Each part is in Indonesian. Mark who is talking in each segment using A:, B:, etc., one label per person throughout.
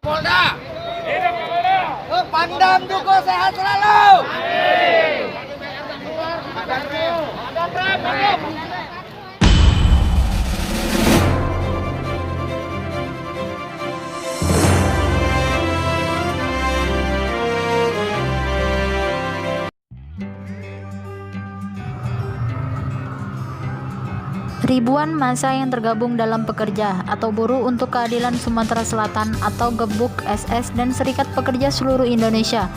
A: Polda. Pangdam Duko sehat selalu.
B: Ribuan massa yang tergabung dalam Pekerja atau Buruh untuk Keadilan Sumatera Selatan atau Gebuk SS dan Serikat Pekerja seluruh Indonesia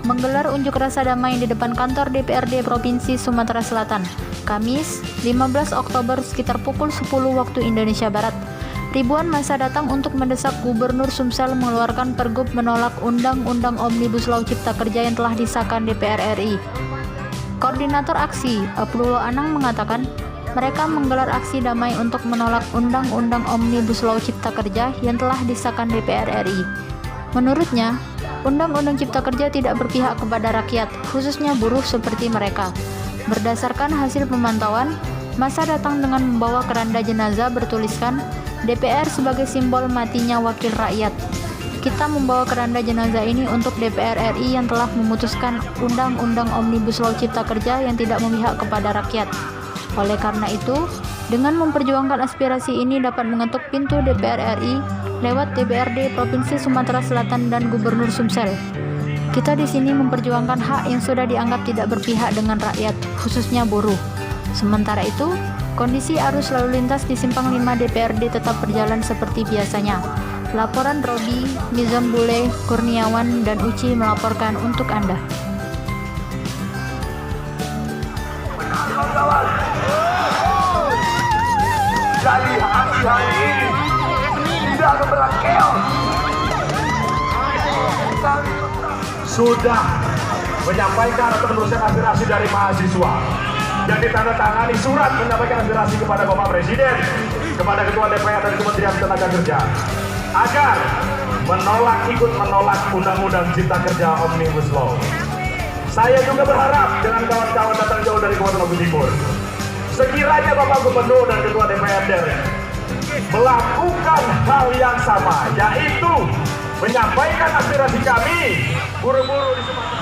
B: menggelar unjuk rasa damai di depan kantor DPRD Provinsi Sumatera Selatan, Kamis 15 Oktober sekitar pukul 10 waktu Indonesia Barat. Ribuan massa datang untuk mendesak Gubernur Sumsel mengeluarkan pergub menolak Undang-Undang Omnibus Law Cipta Kerja yang telah disahkan DPR RI. Koordinator aksi, Abdullah Anang mengatakan, mereka menggelar aksi damai untuk menolak Undang-Undang Omnibus Law Cipta Kerja yang telah disahkan DPR RI. Menurutnya, Undang-Undang Cipta Kerja tidak berpihak kepada rakyat, khususnya buruh seperti mereka. Berdasarkan hasil pemantauan, massa datang dengan membawa keranda jenazah bertuliskan DPR sebagai simbol matinya wakil rakyat. Kita membawa keranda jenazah ini untuk DPR RI yang telah memutuskan Undang-Undang Omnibus Law Cipta Kerja yang tidak memihak kepada rakyat. Oleh karena itu, dengan memperjuangkan aspirasi ini dapat mengetuk pintu DPR RI lewat DPRD Provinsi Sumatera Selatan dan Gubernur Sumsel. Kita di sini memperjuangkan hak yang sudah dianggap tidak berpihak dengan rakyat, khususnya buruh. Sementara itu, kondisi arus lalu lintas di Simpang 5 DPRD tetap berjalan seperti biasanya. Laporan Robi, Mizon Bule, Kurniawan, dan Uci melaporkan untuk Anda.
C: Jadi hari ini tidak akan berkeos. Sudah menyampaikan atau meneruskan aspirasi dari mahasiswa yang ditandatangani surat menyampaikan aspirasi kepada Bapak Presiden, kepada Ketua DPR dan Kementerian Tenaga Kerja agar ikut menolak Undang-Undang Cipta Kerja Omnibus Law. Saya juga berharap dengan kawan-kawan datang jauh dari Kabupaten Lombok Timur, sekiranya Bapak Gubernur dan Ketua DPRD melakukan hal yang sama, yaitu menyampaikan aspirasi kami buruh-buruh di Sumatera.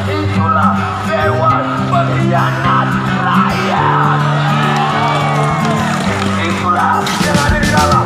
C: Itulah Dewan Pengkhianat Rakyat. Itulah yang ada di dalam